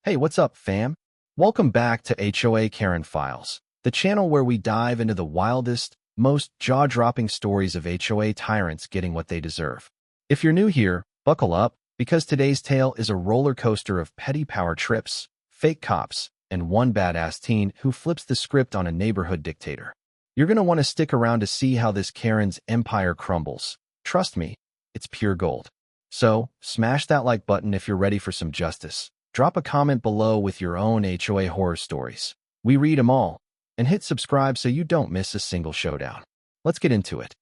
Hey, what's up, fam? Welcome back to HOA Karen Files, the channel where we dive into the wildest, most jaw-dropping stories of HOA tyrants getting what they deserve. If you're new here, buckle up, because today's tale is a roller coaster of petty power trips, fake cops, and one badass teen who flips the script on a neighborhood dictator. You're going to want to stick around to see how this Karen's empire crumbles. Trust me, it's pure gold. So, smash that like button if you're ready for some justice. Drop a comment below with your own HOA horror stories. We read them all. And hit subscribe so you don't miss a single showdown. Let's get into it.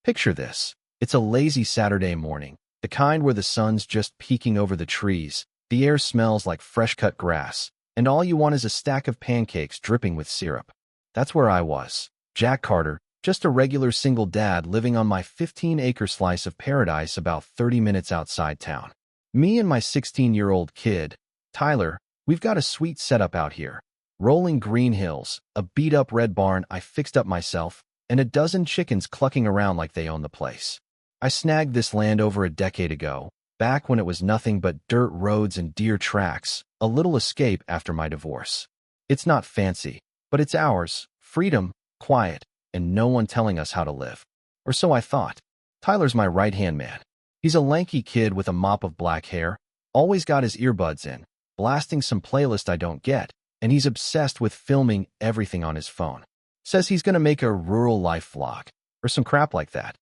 Picture this. It's a lazy Saturday morning, the kind where the sun's just peeking over the trees, the air smells like fresh-cut grass, and all you want is a stack of pancakes dripping with syrup. That's where I was. Jack Carter, just a regular single dad living on my 15-acre slice of paradise about 30 minutes outside town. Me and my 16-year-old kid, Tyler, we've got a sweet setup out here. Rolling green hills, a beat-up red barn I fixed up myself, and a dozen chickens clucking around like they own the place. I snagged this land over a decade ago, back when it was nothing but dirt roads and deer tracks, a little escape after my divorce. It's not fancy, but it's ours, freedom, quiet, and no one telling us how to live. Or so I thought. Tyler's my right-hand man. He's a lanky kid with a mop of black hair, always got his earbuds in, blasting some playlist I don't get, and he's obsessed with filming everything on his phone. Says he's gonna make a rural life vlog, or some crap like that.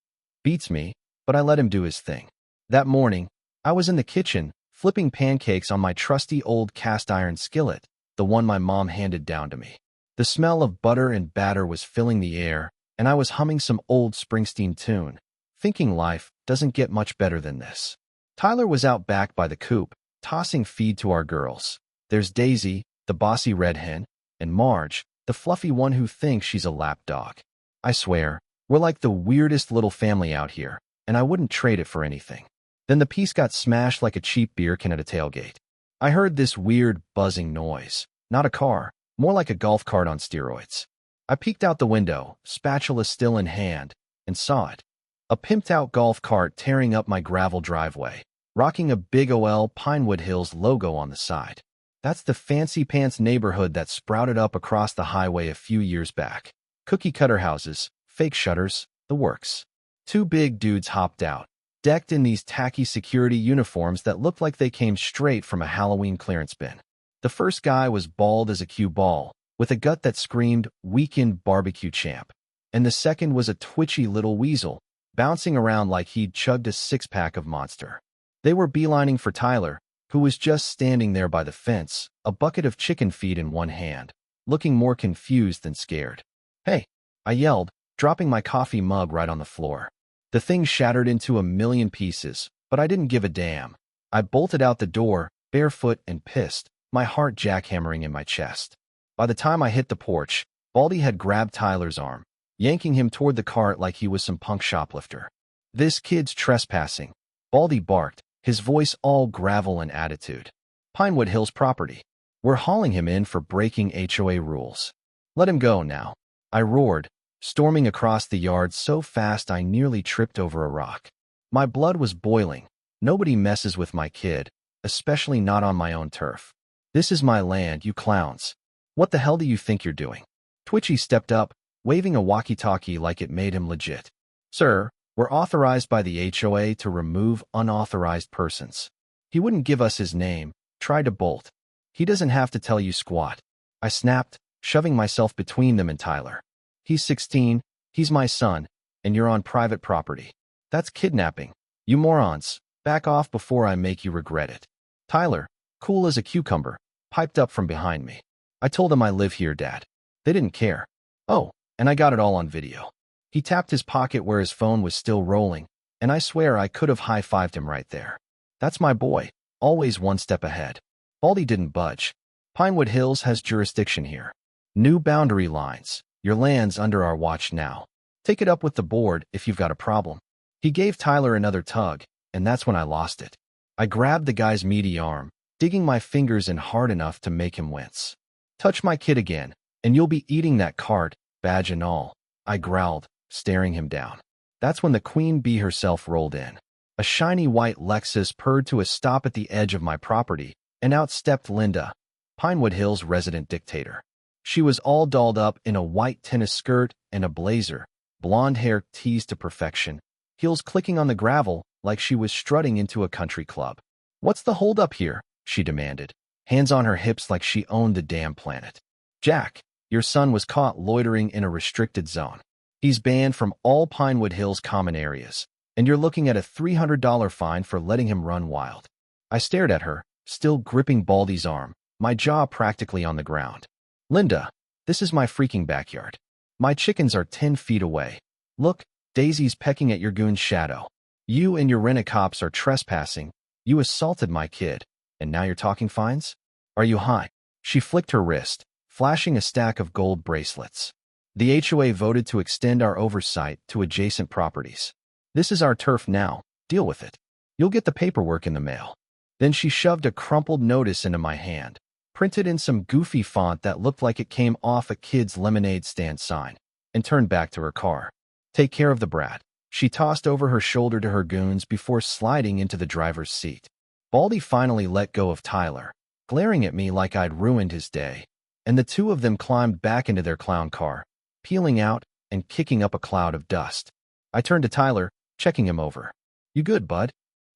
Beats me, but I let him do his thing. That morning, I was in the kitchen, flipping pancakes on my trusty old cast-iron skillet, the one my mom handed down to me. The smell of butter and batter was filling the air, and I was humming some old Springsteen tune, thinking life doesn't get much better than this. Tyler was out back by the coop, tossing feed to our girls. There's Daisy, the bossy red hen, and Marge, the fluffy one who thinks she's a lap dog. I swear, we're like the weirdest little family out here, and I wouldn't trade it for anything. Then the piece got smashed like a cheap beer can at a tailgate. I heard this weird buzzing noise. Not a car, more like a golf cart on steroids. I peeked out the window, spatula still in hand, and saw it. A pimped-out golf cart tearing up my gravel driveway, rocking a big OL Pinewood Hills logo on the side. That's the fancy-pants neighborhood that sprouted up across the highway a few years back. Cookie-cutter houses, fake shutters, the works. Two big dudes hopped out, decked in these tacky security uniforms that looked like they came straight from a Halloween clearance bin. The first guy was bald as a cue ball, with a gut that screamed, "Weekend barbecue champ." And the second was a twitchy little weasel, bouncing around like he'd chugged a six-pack of Monster. They were beelining for Tyler, who was just standing there by the fence, a bucket of chicken feed in one hand, looking more confused than scared. "Hey," I yelled, dropping my coffee mug right on the floor. The thing shattered into a million pieces, but I didn't give a damn. I bolted out the door, barefoot and pissed, my heart jackhammering in my chest. By the time I hit the porch, Baldy had grabbed Tyler's arm, yanking him toward the cart like he was some punk shoplifter. "This kid's trespassing," Baldy barked, his voice all gravel and attitude. "Pinewood Hills property. We're hauling him in for breaking HOA rules. Let him go now," I roared, storming across the yard so fast I nearly tripped over a rock. My blood was boiling. Nobody messes with my kid, especially not on my own turf. "This is my land, you clowns. What the hell do you think you're doing?" Twitchy stepped up, waving a walkie-talkie like it made him legit. "Sir, we're authorized by the HOA to remove unauthorized persons." He wouldn't give us his name, tried to bolt. "He doesn't have to tell you squat," I snapped, shoving myself between them and Tyler. "He's 16, he's my son, and you're on private property. That's kidnapping. You morons, back off before I make you regret it." Tyler, cool as a cucumber, piped up from behind me. "I told him I live here, Dad." They didn't care. "Oh, and I got it all on video." He tapped his pocket where his phone was still rolling, and I swear I could have high-fived him right there. That's my boy, always one step ahead. Baldy didn't budge. "Pinewood Hills has jurisdiction here. New boundary lines. Your land's under our watch now. Take it up with the board if you've got a problem." He gave Tyler another tug, and that's when I lost it. I grabbed the guy's meaty arm, digging my fingers in hard enough to make him wince. "Touch my kid again, and you'll be eating that cart, badge and all," I growled, staring him down. That's when the queen bee herself rolled in. A shiny white Lexus purred to a stop at the edge of my property, and out stepped Linda, Pinewood Hills resident dictator. She was all dolled up in a white tennis skirt and a blazer, blonde hair teased to perfection, heels clicking on the gravel like she was strutting into a country club. "What's the holdup here?" she demanded, hands on her hips like she owned the damn planet. "Jack, your son was caught loitering in a restricted zone. He's banned from all Pinewood Hills common areas, and you're looking at a $300 fine for letting him run wild." I stared at her, still gripping Baldy's arm, my jaw practically on the ground. "Linda, this is my freaking backyard. My chickens are 10 feet away. Look, Daisy's pecking at your goon's shadow. You and your HOA cops are trespassing. You assaulted my kid, and now you're talking fines? Are you high?" She flicked her wrist, flashing a stack of gold bracelets. "The HOA voted to extend our oversight to adjacent properties. This is our turf now. Deal with it. You'll get the paperwork in the mail." Then she shoved a crumpled notice into my hand, printed in some goofy font that looked like it came off a kid's lemonade stand sign, and turned back to her car. "Take care of the brat." She tossed over her shoulder to her goons before sliding into the driver's seat. Baldy finally let go of Tyler, glaring at me like I'd ruined his day, and the two of them climbed back into their clown car, peeling out and kicking up a cloud of dust. I turned to Tyler, checking him over. "You good, bud?"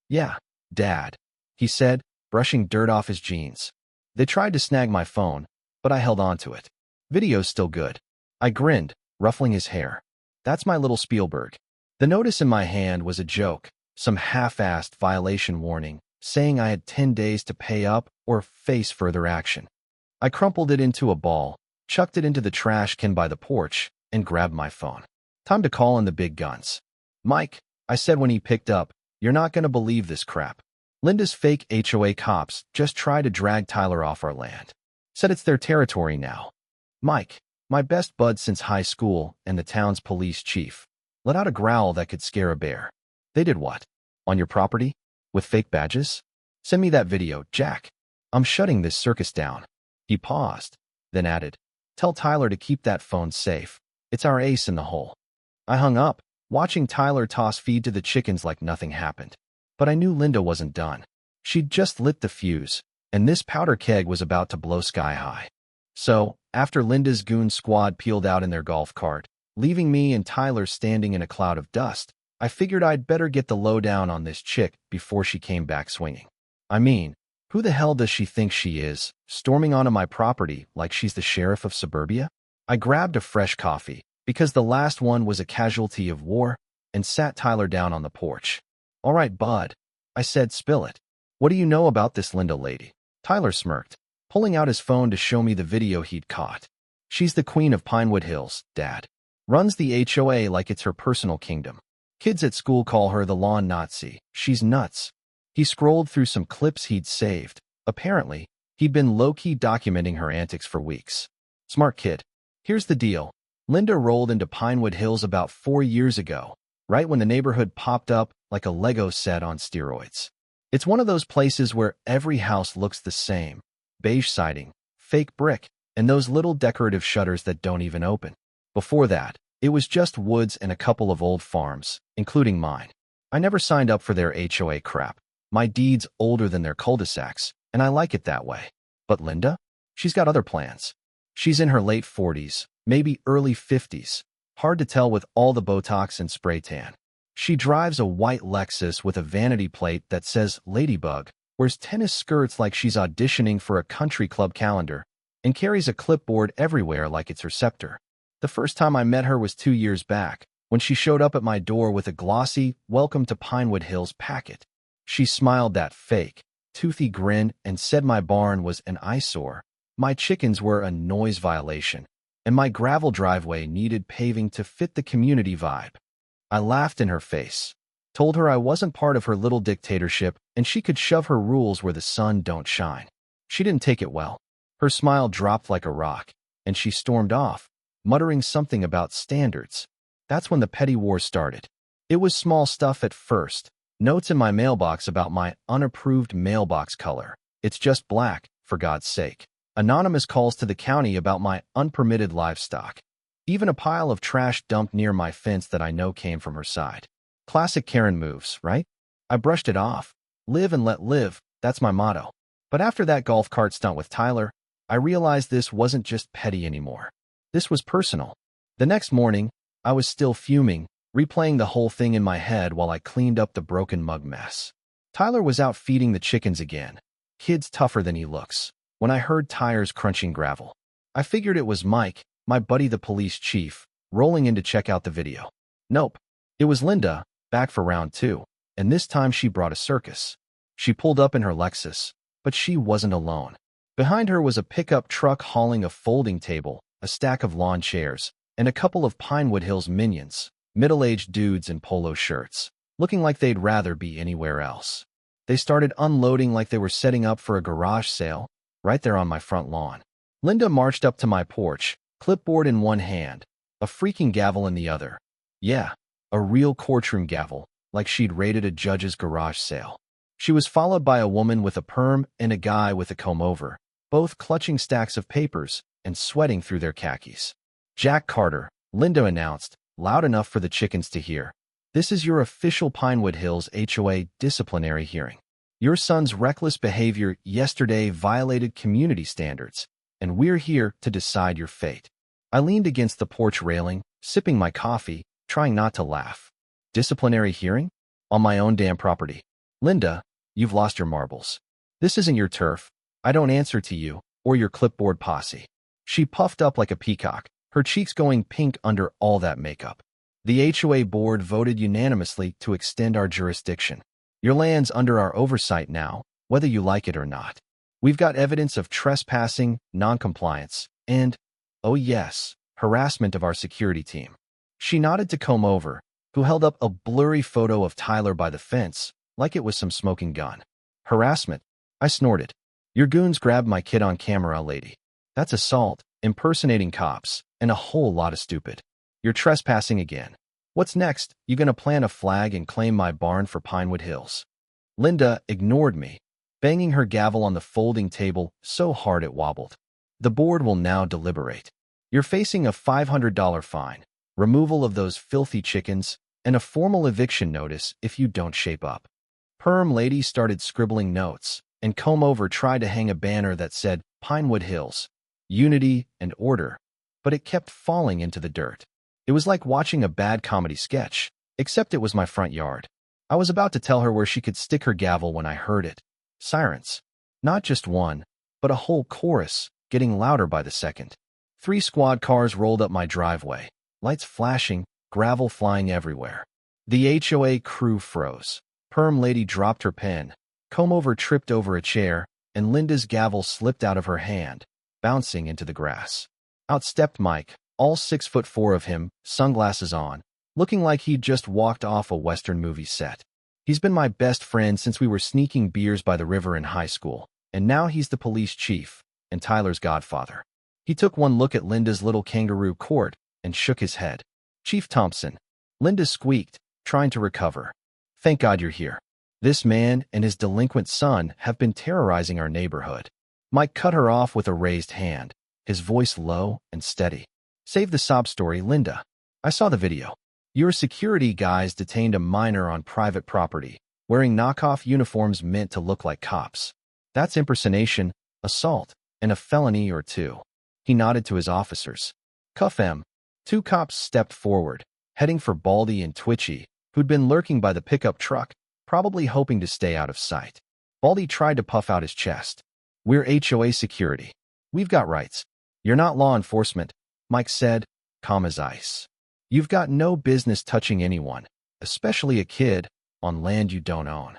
"Yeah, Dad," he said, brushing dirt off his jeans. "They tried to snag my phone, but I held on to it. Video's still good." I grinned, ruffling his hair. "That's my little Spielberg." The notice in my hand was a joke, some half-assed violation warning, saying I had 10 days to pay up or face further action. I crumpled it into a ball, chucked it into the trash can by the porch, and grabbed my phone. "Time to call in the big guns." "Mike," I said when he picked up, "you're not going to believe this crap. Linda's fake HOA cops just tried to drag Tyler off our land. Said it's their territory now." Mike, my best bud since high school and the town's police chief, let out a growl that could scare a bear. "They did what? On your property? With fake badges? Send me that video, Jack. I'm shutting this circus down." He paused, then added, "Tell Tyler to keep that phone safe. It's our ace in the hole." I hung up, watching Tyler toss feed to the chickens like nothing happened. But I knew Linda wasn't done. She'd just lit the fuse, and this powder keg was about to blow sky high. So, after Linda's goon squad peeled out in their golf cart, leaving me and Tyler standing in a cloud of dust, I figured I'd better get the lowdown on this chick before she came back swinging. I mean, who the hell does she think she is, storming onto my property like she's the sheriff of suburbia? I grabbed a fresh coffee, because the last one was a casualty of war, and sat Tyler down on the porch. "All right, bud," I said, "spill it. What do you know about this Linda lady?" Tyler smirked, pulling out his phone to show me the video he'd caught. "She's the queen of Pinewood Hills, Dad. Runs the HOA like it's her personal kingdom. Kids at school call her the lawn Nazi. She's nuts." He scrolled through some clips he'd saved. Apparently, he'd been low-key documenting her antics for weeks. "Smart kid. Here's the deal. Linda rolled into Pinewood Hills about 4 years ago, right when the neighborhood popped up like a Lego set on steroids. It's one of those places where every house looks the same. Beige siding, fake brick, and those little decorative shutters that don't even open. Before that, it was just woods and a couple of old farms, including mine. I never signed up for their HOA crap. My deed's older than their cul-de-sacs, and I like it that way. But Linda? She's got other plans. She's in her late 40s, maybe early 50s. Hard to tell with all the Botox and spray tan. She drives a white Lexus with a vanity plate that says Ladybug, wears tennis skirts like she's auditioning for a country club calendar, and carries a clipboard everywhere like it's her scepter. The first time I met her was 2 years back, when she showed up at my door with a glossy "Welcome to Pinewood Hills" packet. She smiled that fake, toothy grin and said my barn was an eyesore, my chickens were a noise violation, and my gravel driveway needed paving to fit the community vibe. I laughed in her face, told her I wasn't part of her little dictatorship and she could shove her rules where the sun don't shine. She didn't take it well. Her smile dropped like a rock, and she stormed off, muttering something about standards. That's when the petty war started. It was small stuff at first. Notes in my mailbox about my unapproved mailbox color. It's just black, for God's sake. Anonymous calls to the county about my unpermitted livestock. Even a pile of trash dumped near my fence that I know came from her side. Classic Karen moves, right? I brushed it off. Live and let live, that's my motto. But after that golf cart stunt with Tyler, I realized this wasn't just petty anymore. This was personal. The next morning, I was still fuming, replaying the whole thing in my head while I cleaned up the broken mug mess. Tyler was out feeding the chickens again. Kid's tougher than he looks. When I heard tires crunching gravel, I figured it was Mike, my buddy the police chief, rolling in to check out the video. Nope. It was Linda, back for round 2, and this time she brought a circus. She pulled up in her Lexus, but she wasn't alone. Behind her was a pickup truck hauling a folding table, a stack of lawn chairs, and a couple of Pinewood Hills minions, middle-aged dudes in polo shirts, looking like they'd rather be anywhere else. They started unloading like they were setting up for a garage sale, right there on my front lawn. Linda marched up to my porch, clipboard in one hand, a freaking gavel in the other. Yeah, a real courtroom gavel, like she'd raided a judge's garage sale. She was followed by a woman with a perm and a guy with a comb-over, both clutching stacks of papers and sweating through their khakis. "Jack Carter," Linda announced, loud enough for the chickens to hear. "This is your official Pinewood Hills HOA disciplinary hearing. Your son's reckless behavior yesterday violated community standards, and we're here to decide your fate." I leaned against the porch railing, sipping my coffee, trying not to laugh. Disciplinary hearing? On my own damn property. Linda, you've lost your marbles. This isn't your turf. I don't answer to you, or your clipboard posse. She puffed up like a peacock, her cheeks going pink under all that makeup. The HOA board voted unanimously to extend our jurisdiction. Your land's under our oversight now, whether you like it or not. We've got evidence of trespassing, noncompliance, and, oh yes, harassment of our security team. She nodded to Combe-Over, who held up a blurry photo of Tyler by the fence, like it was some smoking gun. Harassment? I snorted. Your goons grabbed my kid on camera, lady. That's assault, impersonating cops, and a whole lot of stupid. You're trespassing again. What's next? You gonna plant a flag and claim my barn for Pinewood Hills? Linda ignored me, banging her gavel on the folding table so hard it wobbled. The board will now deliberate. You're facing a $500 fine, removal of those filthy chickens, and a formal eviction notice if you don't shape up. Perm lady started scribbling notes, and Combe-Over tried to hang a banner that said Pinewood Hills, unity and order, but it kept falling into the dirt. It was like watching a bad comedy sketch, except it was my front yard. I was about to tell her where she could stick her gavel when I heard it. Sirens. Not just one, but a whole chorus, getting louder by the second. 3 squad cars rolled up my driveway, lights flashing, gravel flying everywhere. The HOA crew froze. Perm lady dropped her pen. Combe-Over tripped over a chair, and Linda's gavel slipped out of her hand, bouncing into the grass. Out stepped Mike, all 6'4" of him, sunglasses on, looking like he'd just walked off a Western movie set. He's been my best friend since we were sneaking beers by the river in high school, and now he's the police chief and Tyler's godfather. He took one look at Linda's little kangaroo court and shook his head. "Chief Thompson." Linda squeaked, trying to recover. "Thank God you're here. This man and his delinquent son have been terrorizing our neighborhood." Mike cut her off with a raised hand, his voice low and steady. "Save the sob story, Linda. I saw the video. Your security guys detained a minor on private property, wearing knockoff uniforms meant to look like cops. That's impersonation, assault, and a felony or 2. He nodded to his officers. "Cuff 'em." 2 cops stepped forward, heading for Baldy and Twitchy, who'd been lurking by the pickup truck, probably hoping to stay out of sight. Baldy tried to puff out his chest. "We're HOA security. We've got rights. You're not law enforcement," Mike said, calm as ice. "You've got no business touching anyone, especially a kid, on land you don't own."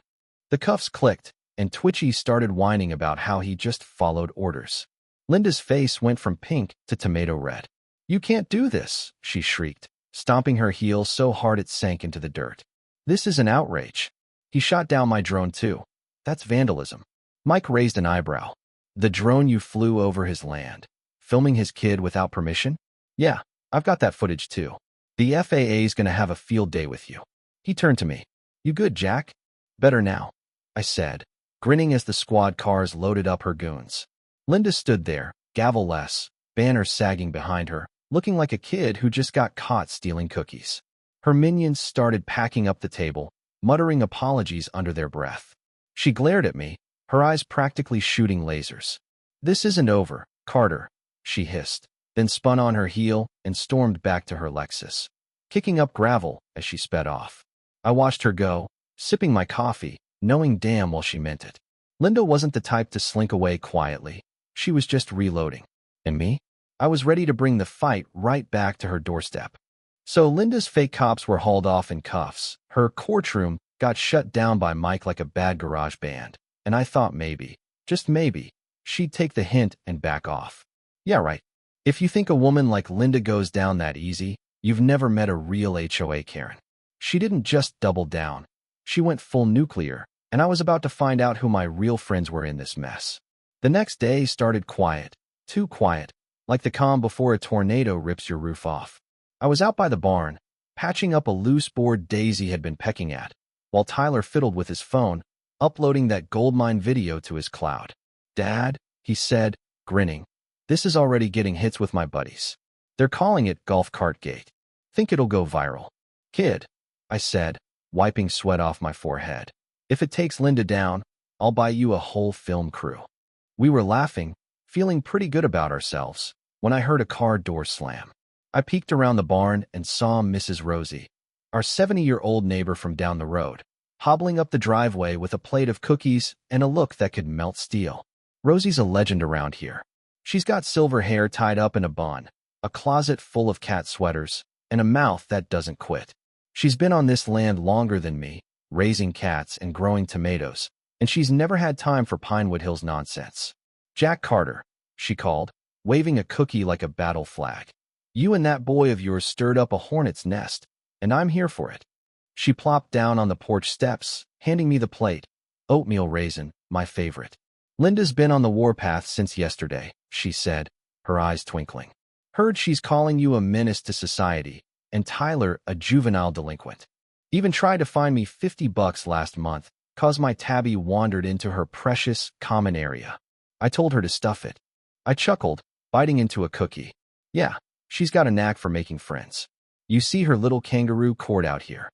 The cuffs clicked, and Twitchy started whining about how he just followed orders. Linda's face went from pink to tomato red. "You can't do this," she shrieked, stomping her heel so hard it sank into the dirt. "This is an outrage. He shot down my drone too. That's vandalism." Mike raised an eyebrow. "The drone you flew over his land, filming his kid without permission? Yeah, I've got that footage too. The FAA's gonna have a field day with you." He turned to me. "You good, Jack?" "Better now," I said, grinning as the squad cars loaded up her goons. Linda stood there, gavel-less, banner sagging behind her, looking like a kid who just got caught stealing cookies. Her minions started packing up the table, muttering apologies under their breath. She glared at me, her eyes practically shooting lasers. "This isn't over," Carter, she hissed, then spun on her heel and stormed back to her Lexus, kicking up gravel as she sped off. I watched her go, sipping my coffee, knowing damn well she meant it. Linda wasn't the type to slink away quietly. She was just reloading. And me? I was ready to bring the fight right back to her doorstep. So Linda's fake cops were hauled off in cuffs. Her courtroom got shut down by Mike like a bad garage band. And I thought maybe, just maybe, she'd take the hint and back off. Yeah, right. If you think a woman like Linda goes down that easy, you've never met a real HOA Karen. She didn't just double down. She went full nuclear, and I was about to find out who my real friends were in this mess. The next day started quiet, too quiet, like the calm before a tornado rips your roof off. I was out by the barn, patching up a loose board Daisy had been pecking at, while Tyler fiddled with his phone, uploading that goldmine video to his cloud. "Dad," he said, grinning, "this is already getting hits with my buddies. They're calling it Golf Cart Gate. Think it'll go viral." "Kid," I said, wiping sweat off my forehead, "if it takes Linda down, I'll buy you a whole film crew." We were laughing, feeling pretty good about ourselves, when I heard a car door slam. I peeked around the barn and saw Mrs. Rosie, our 70-year-old neighbor from down the road, hobbling up the driveway with a plate of cookies and a look that could melt steel. Rosie's a legend around here. She's got silver hair tied up in a bun, a closet full of cat sweaters, and a mouth that doesn't quit. She's been on this land longer than me, raising cats and growing tomatoes, and she's never had time for Pinewood Hills nonsense. "Jack Carter," she called, waving a cookie like a battle flag. "You and that boy of yours stirred up a hornet's nest, and I'm here for it." She plopped down on the porch steps, handing me the plate. "Oatmeal raisin, my favorite." "Linda's been on the warpath since yesterday," she said, her eyes twinkling. "Heard she's calling you a menace to society, and Tyler a juvenile delinquent. Even tried to find me $50 last month, 'cause my tabby wandered into her precious common area. I told her to stuff it." I chuckled, biting into a cookie. "Yeah, she's got a knack for making friends. You see her little kangaroo court out here."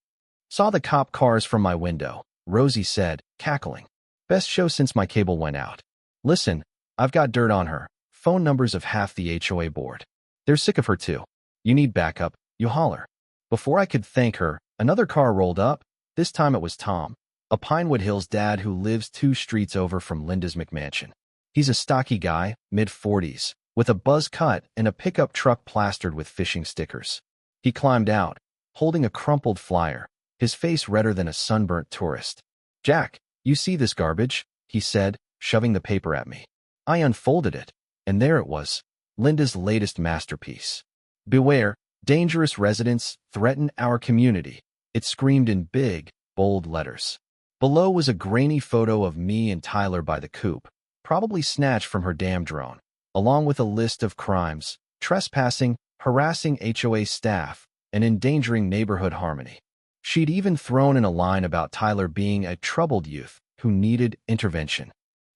"Saw the cop cars from my window," Rosie said, cackling. "Best show since my cable went out. Listen, I've got dirt on her, phone numbers of half the HOA board. They're sick of her too. You need backup, you holler." Before I could thank her, another car rolled up. This time it was Tom, a Pinewood Hills dad who lives 2 streets over from Linda's McMansion. He's a stocky guy, mid-40s, with a buzz cut and a pickup truck plastered with fishing stickers. He climbed out, holding a crumpled flyer, his face redder than a sunburnt tourist. "Jack, you see this garbage?" he said, shoving the paper at me. I unfolded it, and there it was, Linda's latest masterpiece. "Beware, dangerous residents threaten our community," it screamed in big, bold letters. Below was a grainy photo of me and Tyler by the coop, probably snatched from her damn drone, along with a list of crimes: trespassing, harassing HOA staff, and endangering neighborhood harmony. She'd even thrown in a line about Tyler being a troubled youth who needed intervention.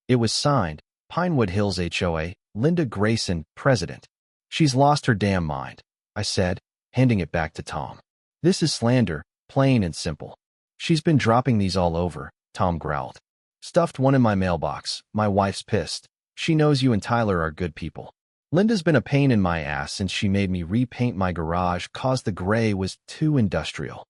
It was signed, Pinewood Hills HOA, Linda Grayson, President. "She's lost her damn mind," I said, handing it back to Tom. "This is slander, plain and simple." "She's been dropping these all over," Tom growled. "Stuffed one in my mailbox. My wife's pissed. She knows you and Tyler are good people. Linda's been a pain in my ass since she made me repaint my garage 'cause the gray was too industrial.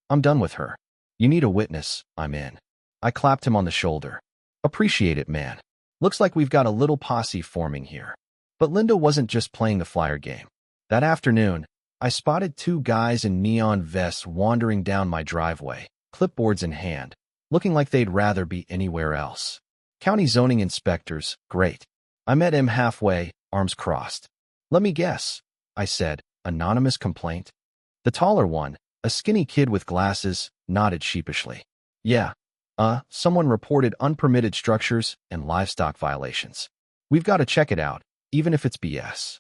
I'm done with her. You need a witness, I'm in." I clapped him on the shoulder. "Appreciate it, man. Looks like we've got a little posse forming here." But Linda wasn't just playing the flyer game. That afternoon, I spotted 2 guys in neon vests wandering down my driveway, clipboards in hand, looking like they'd rather be anywhere else. County zoning inspectors, great. I met him halfway, arms crossed. "Let me guess," I said, "anonymous complaint?" The taller one, a skinny kid with glasses, nodded sheepishly. "Yeah. Someone reported unpermitted structures and livestock violations. We've got to check it out, even if it's BS."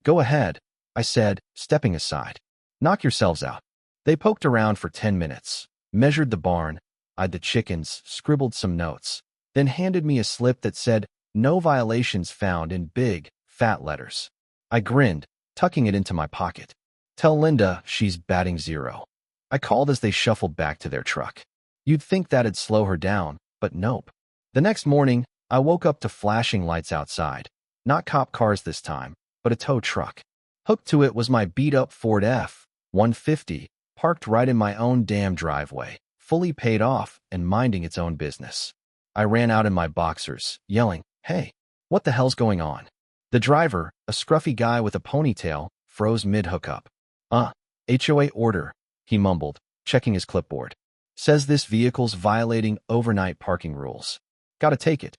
"Go ahead," I said, stepping aside. "Knock yourselves out." They poked around for 10 minutes, measured the barn, eyed the chickens, scribbled some notes, then handed me a slip that said, "No violations found," in big, fat letters. I grinned, tucking it into my pocket. "Tell Linda she's batting 0. I called as they shuffled back to their truck. You'd think that'd slow her down, but nope. The next morning, I woke up to flashing lights outside. Not cop cars this time, but a tow truck. Hooked to it was my beat-up Ford F-150, parked right in my own damn driveway, fully paid off and minding its own business. I ran out in my boxers, yelling, "Hey, what the hell's going on?" The driver, a scruffy guy with a ponytail, froze mid-hookup. HOA order," he mumbled, checking his clipboard. "Says this vehicle's violating overnight parking rules. Gotta take it."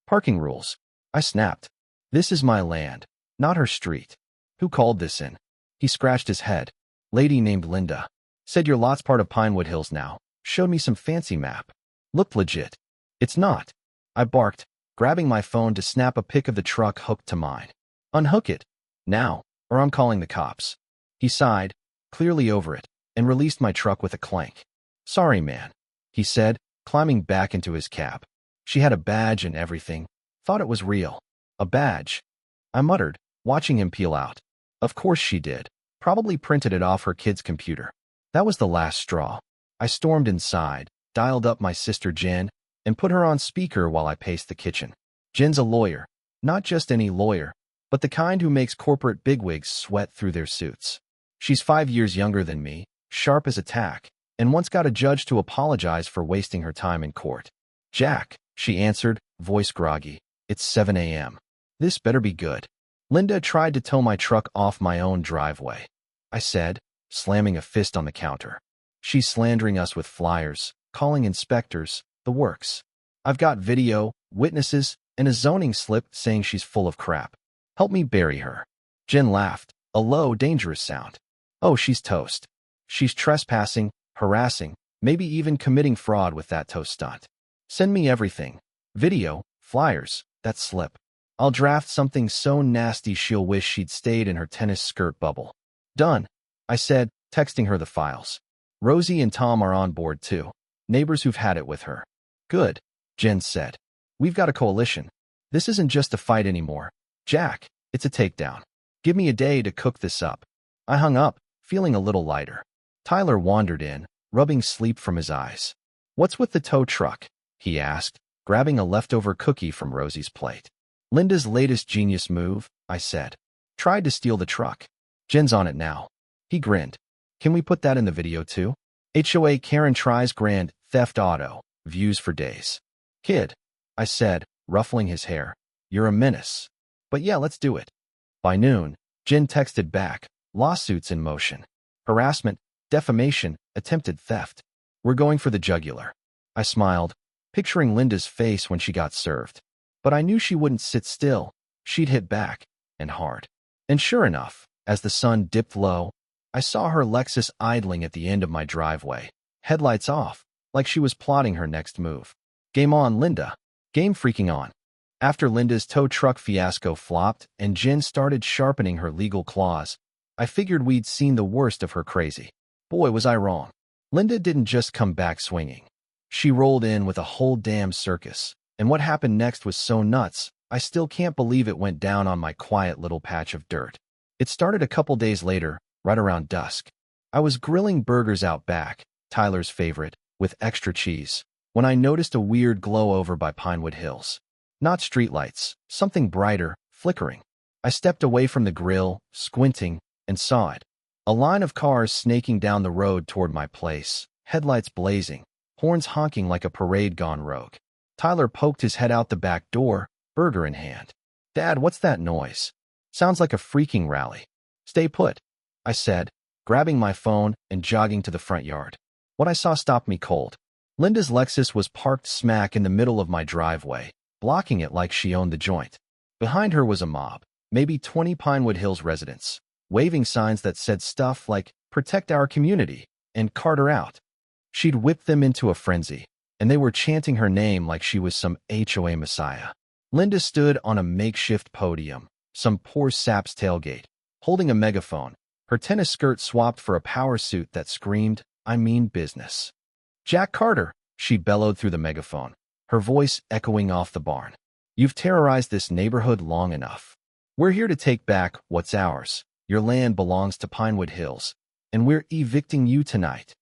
"Parking rules?" I snapped. "This is my land, not her street. Who called this in?" He scratched his head. "Lady named Linda. Said your lot's part of Pinewood Hills now. Showed me some fancy map. Looked legit." "It's not," I barked, grabbing my phone to snap a pic of the truck hooked to mine. "Unhook it. Now, or I'm calling the cops." He sighed, clearly over it, and released my truck with a clank. "Sorry, man," he said, climbing back into his cab. "She had a badge and everything. Thought it was real." "A badge?" I muttered, watching him peel out. "Of course she did. Probably printed it off her kid's computer." That was the last straw. I stormed inside, dialed up my sister Jen, and put her on speaker while I paced the kitchen. Jen's a lawyer. Not just any lawyer, but the kind who makes corporate bigwigs sweat through their suits. She's 5 years younger than me, sharp as a tack, and once got a judge to apologize for wasting her time in court. "Jack," she answered, voice groggy. "It's 7 a.m. This better be good." "Linda tried to tow my truck off my own driveway," I said, slamming a fist on the counter. "She's slandering us with flyers, calling inspectors, the works. I've got video, witnesses, and a zoning slip saying she's full of crap. Help me bury her." Jen laughed, a low, dangerous sound. "Oh, she's toast. She's trespassing, harassing, maybe even committing fraud with that tow stunt. Send me everything. Video, flyers, that slip. I'll draft something so nasty she'll wish she'd stayed in her tennis skirt bubble." "Done," I said, texting her the files. "Rosie and Tom are on board too. Neighbors who've had it with her." "Good," Jen said. "We've got a coalition. This isn't just a fight anymore. Jack, it's a takedown. Give me a day to cook this up." I hung up, feeling a little lighter. Tyler wandered in, rubbing sleep from his eyes. "What's with the tow truck?" he asked, grabbing a leftover cookie from Rosie's plate. "Linda's latest genius move," I said. "Tried to steal the truck. Jen's on it now." He grinned. "Can we put that in the video too? HOA Karen tries grand theft auto, views for days." "Kid," I said, ruffling his hair. "You're a menace. But yeah, let's do it." By noon, Jen texted back, lawsuits in motion. Harassment, defamation, attempted theft. We're going for the jugular. I smiled, picturing Linda's face when she got served. But I knew she wouldn't sit still. She'd hit back, and hard. And sure enough, as the sun dipped low, I saw her Lexus idling at the end of my driveway, headlights off, like she was plotting her next move. Game on, Linda. Game freaking on. After Linda's tow truck fiasco flopped and Jen started sharpening her legal claws, I figured we'd seen the worst of her crazy. Boy, was I wrong. Linda didn't just come back swinging. She rolled in with a whole damn circus, and what happened next was so nuts, I still can't believe it went down on my quiet little patch of dirt. It started a couple days later, right around dusk. I was grilling burgers out back, Tyler's favorite, with extra cheese, when I noticed a weird glow over by Pinewood Hills. Not streetlights, something brighter, flickering. I stepped away from the grill, squinting, and saw it. A line of cars snaking down the road toward my place, headlights blazing, horns honking like a parade gone rogue. Tyler poked his head out the back door, burger in hand. "Dad, what's that noise? Sounds like a freaking rally." "Stay put," I said, grabbing my phone and jogging to the front yard. What I saw stopped me cold. Linda's Lexus was parked smack in the middle of my driveway, blocking it like she owned the joint. Behind her was a mob, maybe 20 Pinewood Hills residents, waving signs that said stuff like, "Protect our community," and "Cart her out." She'd whipped them into a frenzy, and they were chanting her name like she was some HOA messiah. Linda stood on a makeshift podium, some poor sap's tailgate, holding a megaphone, her tennis skirt swapped for a power suit that screamed, "I mean business." "Jack Carter," she bellowed through the megaphone, her voice echoing off the barn. "You've terrorized this neighborhood long enough. We're here to take back what's ours. Your land belongs to Pinewood Hills, and we're evicting you tonight."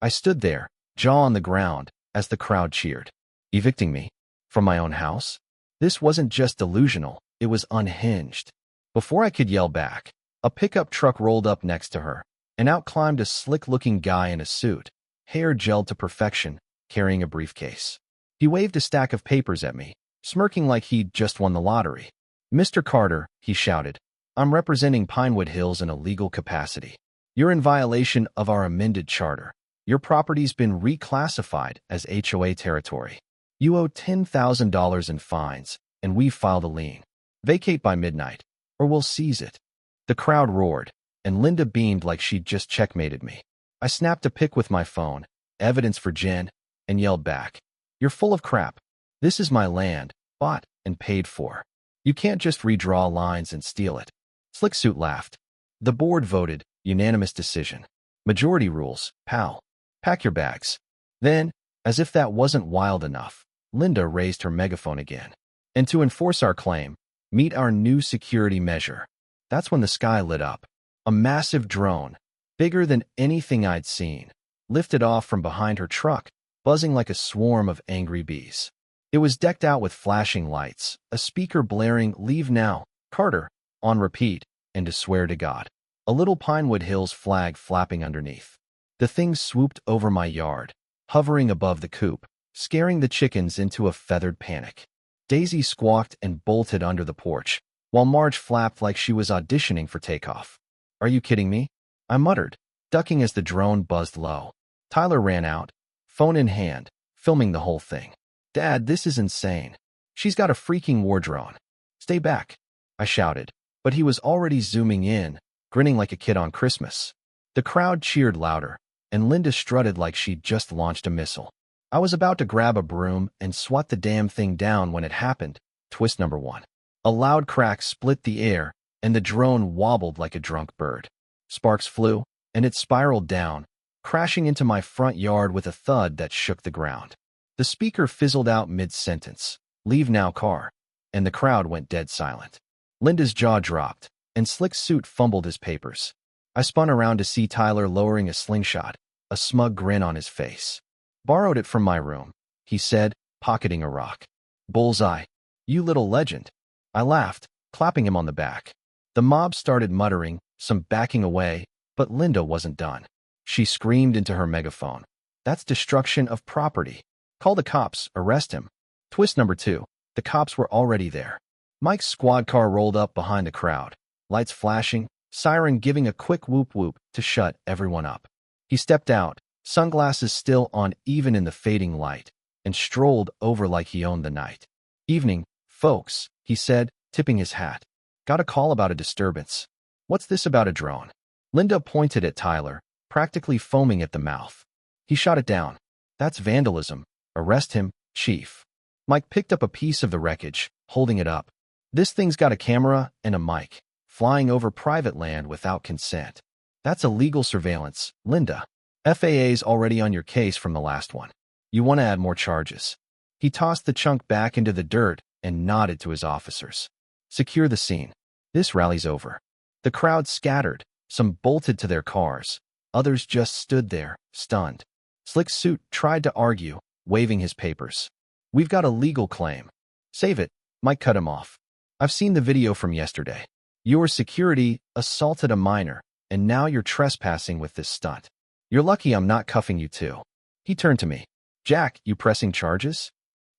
I stood there, jaw on the ground, as the crowd cheered. Evicting me? From my own house? This wasn't just delusional, It was unhinged. Before I could yell back, a pickup truck rolled up next to her, and out climbed a slick-looking guy in a suit, hair gelled to perfection, carrying a briefcase. He waved a stack of papers at me, smirking like he'd just won the lottery. "Mr. Carter," he shouted, "I'm representing Pinewood Hills in a legal capacity. You're in violation of our amended charter. Your property's been reclassified as HOA territory. You owe $10,000 in fines, and we've filed a lien. Vacate by midnight, or we'll seize it." The crowd roared, and Linda beamed like she'd just checkmated me. I snapped a pic with my phone, evidence for Jen, and yelled back, "You're full of crap. This is my land, bought and paid for. You can't just redraw lines and steal it." Slicksuit laughed. "The board voted, unanimous decision. Majority rules, pal. Pack your bags." Then, as if that wasn't wild enough, Linda raised her megaphone again. "And to enforce our claim, meet our new security measure." That's when the sky lit up. A massive drone, bigger than anything I'd seen, lifted off from behind her truck, buzzing like a swarm of angry bees. It was decked out with flashing lights, a speaker blaring "Leave now, Carter" on repeat, and to swear to God, a little Pinewood Hills flag flapping underneath. The thing swooped over my yard, hovering above the coop, scaring the chickens into a feathered panic. Daisy squawked and bolted under the porch, while Marge flapped like she was auditioning for takeoff. "Are you kidding me?" I muttered, ducking as the drone buzzed low. Tyler ran out, phone in hand, filming the whole thing. "Dad, this is insane. She's got a freaking war drone." "Stay back," I shouted, but he was already zooming in, grinning like a kid on Christmas. The crowd cheered louder, and Linda strutted like she'd just launched a missile. I was about to grab a broom and swat the damn thing down when it happened. Twist number one. A loud crack split the air, and the drone wobbled like a drunk bird. Sparks flew, and it spiraled down, crashing into my front yard with a thud that shook the ground. The speaker fizzled out mid-sentence, "Leave now, car," and the crowd went dead silent. Linda's jaw dropped, and Slicksuit fumbled his papers. I spun around to see Tyler lowering a slingshot, a smug grin on his face. "Borrowed it from my room," he said, pocketing a rock. "Bullseye. You little legend." I laughed, clapping him on the back. The mob started muttering, some backing away, but Linda wasn't done. She screamed into her megaphone, "That's destruction of property. Call the cops, arrest him." Twist number two. The cops were already there. Mike's squad car rolled up behind the crowd, lights flashing, siren giving a quick whoop-whoop to shut everyone up. He stepped out, sunglasses still on even in the fading light, and strolled over like he owned the night. "Evening, folks," he said, tipping his hat. "Got a call about a disturbance." "What's this about a drone?" Linda pointed at Tyler, practically foaming at the mouth. He shot it down. "That's vandalism. Arrest him, chief." Mike picked up a piece of the wreckage, holding it up. "This thing's got a camera and a mic, flying over private land without consent. That's illegal surveillance, Linda. FAA's already on your case from the last one. You want to add more charges." He tossed the chunk back into the dirt and nodded to his officers. "Secure the scene. This rally's over." The crowd scattered, some bolted to their cars. Others just stood there, stunned. Slicksuit tried to argue, waving his papers. "We've got a legal claim." "Save it," Mike cut him off. "I've seen the video from yesterday. Your security assaulted a minor, and now you're trespassing with this stunt. You're lucky I'm not cuffing you too." He turned to me. "Jack, you pressing charges?"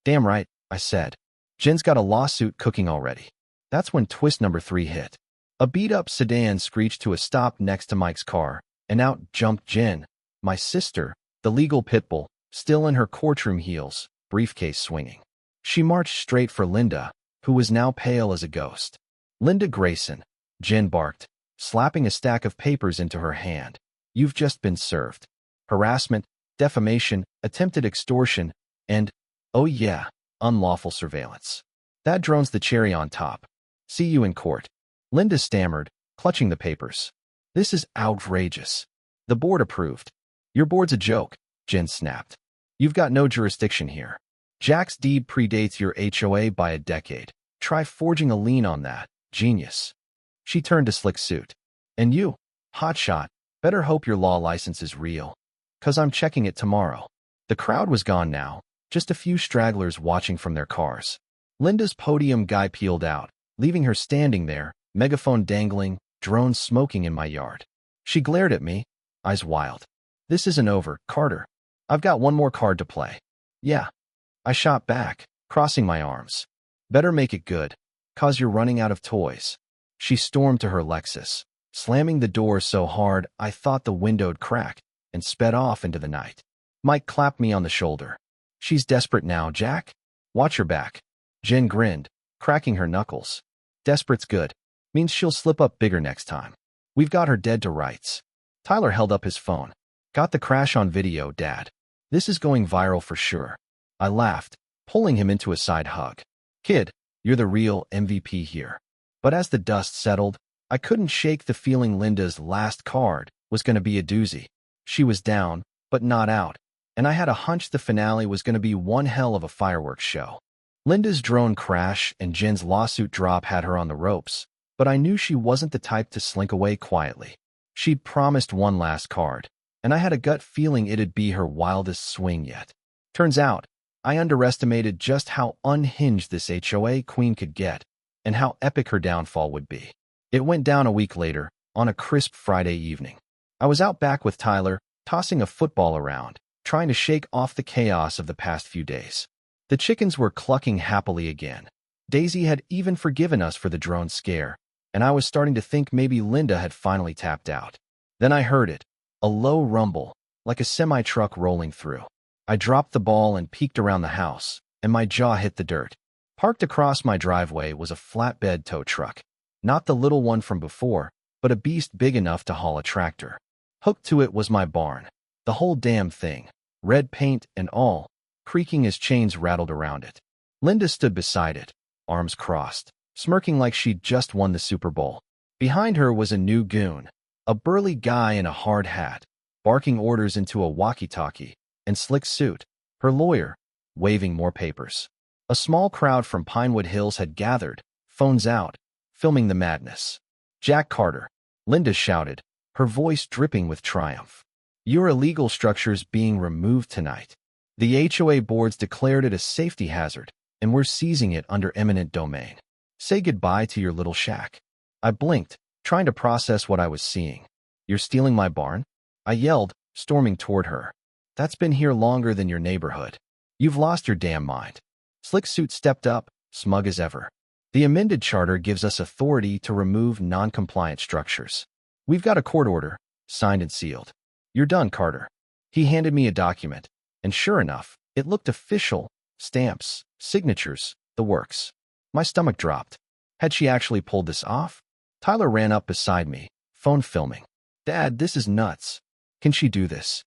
"Damn right," I said. "Jen's got a lawsuit cooking already." That's when twist number three hit. A beat-up sedan screeched to a stop next to Mike's car, and out jumped Jen, my sister, the legal pit bull, still in her courtroom heels, briefcase swinging. She marched straight for Linda, who was now pale as a ghost. "Linda Grayson," Jen barked, slapping a stack of papers into her hand. "You've just been served. Harassment, defamation, attempted extortion, and, oh yeah, unlawful surveillance. That drone's the cherry on top. See you in court." Linda stammered, clutching the papers. "This is outrageous. The board approved." "Your board's a joke," Jen snapped. "You've got no jurisdiction here. Jack's deed predates your HOA by a decade. Try forging a lien on that, genius." She turned to Slicksuit. "And you, hotshot, better hope your law license is real, 'cause I'm checking it tomorrow." The crowd was gone now, just a few stragglers watching from their cars. Linda's podium guy peeled out, leaving her standing there, megaphone dangling, drone smoking in my yard. She glared at me, eyes wild. "This isn't over, Carter. I've got one more card to play." "Yeah." I shot back, crossing my arms. "Better make it good, 'cause you're running out of toys." She stormed to her Lexus, slamming the door so hard I thought the window'd crack, and sped off into the night. Mike clapped me on the shoulder. "She's desperate now, Jack. Watch your back." Jen grinned, cracking her knuckles. "Desperate's good. Means she'll slip up bigger next time. We've got her dead to rights." Tyler held up his phone. "Got the crash on video, Dad. This is going viral for sure." I laughed, pulling him into a side hug. "Kid, you're the real MVP here." But as the dust settled, I couldn't shake the feeling Linda's last card was going to be a doozy. She was down, but not out, and I had a hunch the finale was going to be one hell of a fireworks show. Linda's drone crash and Jen's lawsuit drop had her on the ropes, but I knew she wasn't the type to slink away quietly. She'd promised one last card, and I had a gut feeling it'd be her wildest swing yet. Turns out, I underestimated just how unhinged this HOA queen could get, and how epic her downfall would be. It went down a week later, on a crisp Friday evening. I was out back with Tyler, tossing a football around, trying to shake off the chaos of the past few days. The chickens were clucking happily again. Daisy had even forgiven us for the drone scare, and I was starting to think maybe Linda had finally tapped out. Then I heard it, a low rumble, like a semi-truck rolling through. I dropped the ball and peeked around the house, and my jaw hit the dirt. Parked across my driveway was a flatbed tow truck. Not the little one from before, but a beast big enough to haul a tractor. Hooked to it was my barn. The whole damn thing, red paint and all, creaking as chains rattled around it. Linda stood beside it, arms crossed, smirking like she'd just won the Super Bowl. Behind her was a new goon, a burly guy in a hard hat, barking orders into a walkie-talkie, and slick suit, her lawyer, waving more papers. A small crowd from Pinewood Hills had gathered, phones out, filming the madness. "Jack Carter," Linda shouted, her voice dripping with triumph. "Your illegal structure's being removed tonight. The HOA boards declared it a safety hazard, and we're seizing it under eminent domain. Say goodbye to your little shack." I blinked, trying to process what I was seeing. "You're stealing my barn?" I yelled, storming toward her. "That's been here longer than your neighborhood. You've lost your damn mind." Slick Suit stepped up, smug as ever. "The amended charter gives us authority to remove non-compliant structures. We've got a court order, signed and sealed. You're done, Carter." He handed me a document, and sure enough, it looked official. Stamps, signatures, the works. My stomach dropped. Had she actually pulled this off? Tyler ran up beside me, phone filming. "Dad, this is nuts. Can she do this?"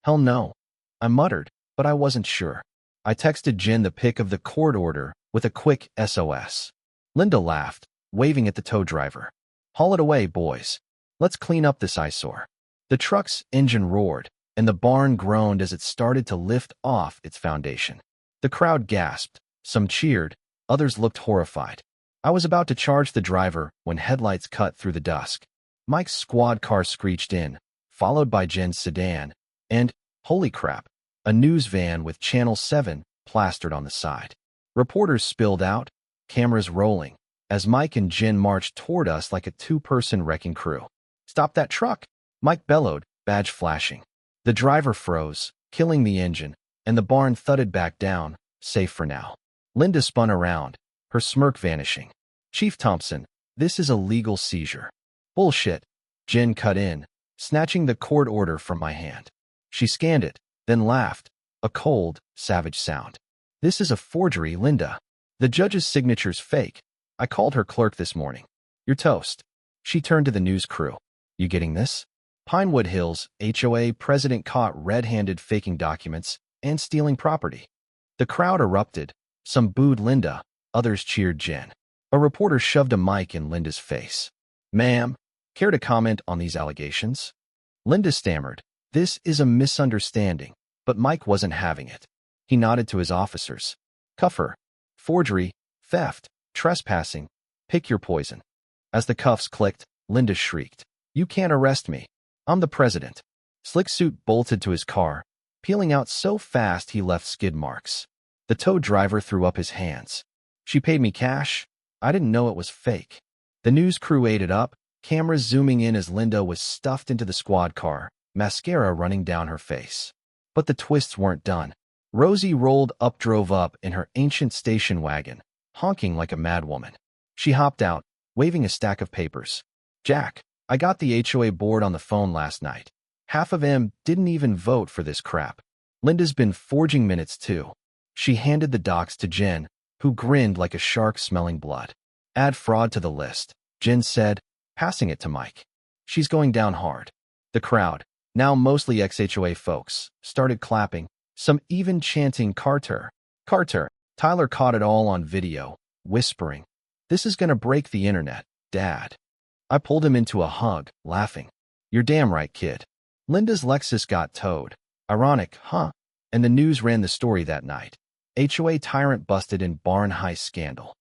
"Hell no," I muttered, but I wasn't sure. I texted Jen the pic of the court order with a quick SOS. Linda laughed, waving at the tow driver. "Haul it away, boys. Let's clean up this eyesore." The truck's engine roared, and the barn groaned as it started to lift off its foundation. The crowd gasped. Some cheered, others looked horrified. I was about to charge the driver when headlights cut through the dusk. Mike's squad car screeched in, followed by Jen's sedan, and, holy crap, a news van with Channel 7 plastered on the side. Reporters spilled out, cameras rolling, as Mike and Jen marched toward us like a two-person wrecking crew. "Stop that truck!" Mike bellowed, badge flashing. The driver froze, killing the engine, and the barn thudded back down, safe for now. Linda spun around, her smirk vanishing. "Chief Thompson, this is a legal seizure." "Bullshit," Jen cut in, snatching the court order from my hand. She scanned it, then laughed, a cold, savage sound. "This is a forgery, Linda. The judge's signature's fake. I called her clerk this morning. You're toast." She turned to the news crew. "You getting this? Pinewood Hills, HOA president caught red-handed faking documents and stealing property." The crowd erupted. Some booed Linda, others cheered Jen. A reporter shoved a mic in Linda's face. "Ma'am, care to comment on these allegations?" Linda stammered. "This is a misunderstanding," but Mike wasn't having it. He nodded to his officers. "Cuff her. Forgery, theft, trespassing. Pick your poison." As the cuffs clicked, Linda shrieked. "You can't arrest me. I'm the president." Slick Suit bolted to his car, peeling out so fast he left skid marks. The tow driver threw up his hands. "She paid me cash. I didn't know it was fake. The news crew ate it up, cameras zooming in as Linda was stuffed into the squad car, mascara running down her face. But the twists weren't done. Rosie drove up in her ancient station wagon, honking like a madwoman. She hopped out, waving a stack of papers. "Jack, I got the HOA board on the phone last night. Half of them didn't even vote for this crap." Linda's been forging minutes too. She handed the docs to Jen, who grinned like a shark smelling blood. "Add fraud to the list," Jen said, passing it to Mike. "She's going down hard." The crowd, now mostly ex-HOA folks, started clapping, some even chanting Carter. Carter. Tyler caught it all on video, whispering, "This is gonna break the internet, Dad." I pulled him into a hug, laughing. "You're damn right, kid." Linda's Lexus got towed. Ironic, huh? And the news ran the story that night. HOA tyrant busted in barn heist scandal.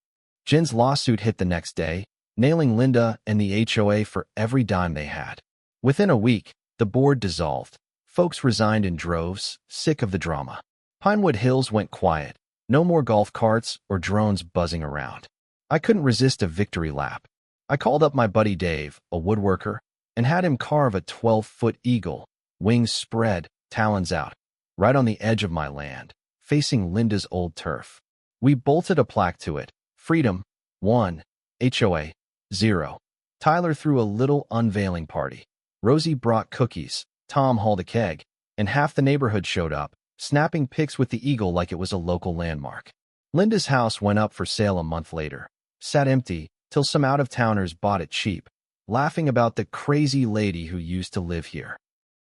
Jen's lawsuit hit the next day, nailing Linda and the HOA for every dime they had. Within a week, the board dissolved. Folks resigned in droves, sick of the drama. Pinewood Hills went quiet. No more golf carts or drones buzzing around. I couldn't resist a victory lap. I called up my buddy Dave, a woodworker, and had him carve a 12-foot eagle, wings spread, talons out, right on the edge of my land, facing Linda's old turf. We bolted a plaque to it: Freedom, 1, HOA, 0. Tyler threw a little unveiling party. Rosie brought cookies, Tom hauled a keg, and half the neighborhood showed up, snapping pics with the eagle like it was a local landmark. Linda's house went up for sale a month later, sat empty till some out-of-towners bought it cheap, laughing about the crazy lady who used to live here.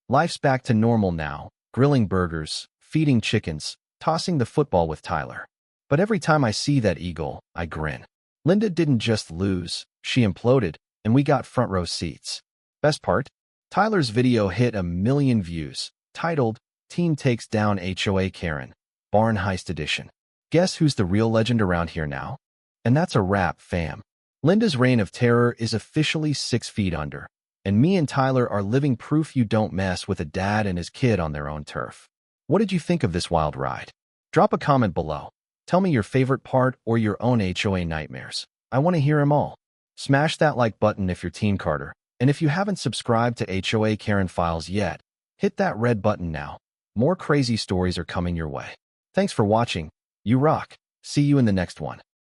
Life's back to normal now, grilling burgers, feeding chickens, tossing the football with Tyler. But every time I see that eagle, I grin. Linda didn't just lose, she imploded, and we got front row seats. Best part? Tyler's video hit 1 million views, titled, "Team Takes Down HOA Karen, Barn Heist Edition." Guess who's the real legend around here now? And that's a wrap, fam. Linda's reign of terror is officially 6 feet under, and me and Tyler are living proof you don't mess with a dad and his kid on their own turf. What did you think of this wild ride? Drop a comment below. Tell me your favorite part or your own HOA nightmares. I want to hear them all. Smash that like button if you're Team Carter, and if you haven't subscribed to HOA Karen Files yet, hit that red button now. More crazy stories are coming your way. Thanks for watching. You rock. See you in the next one.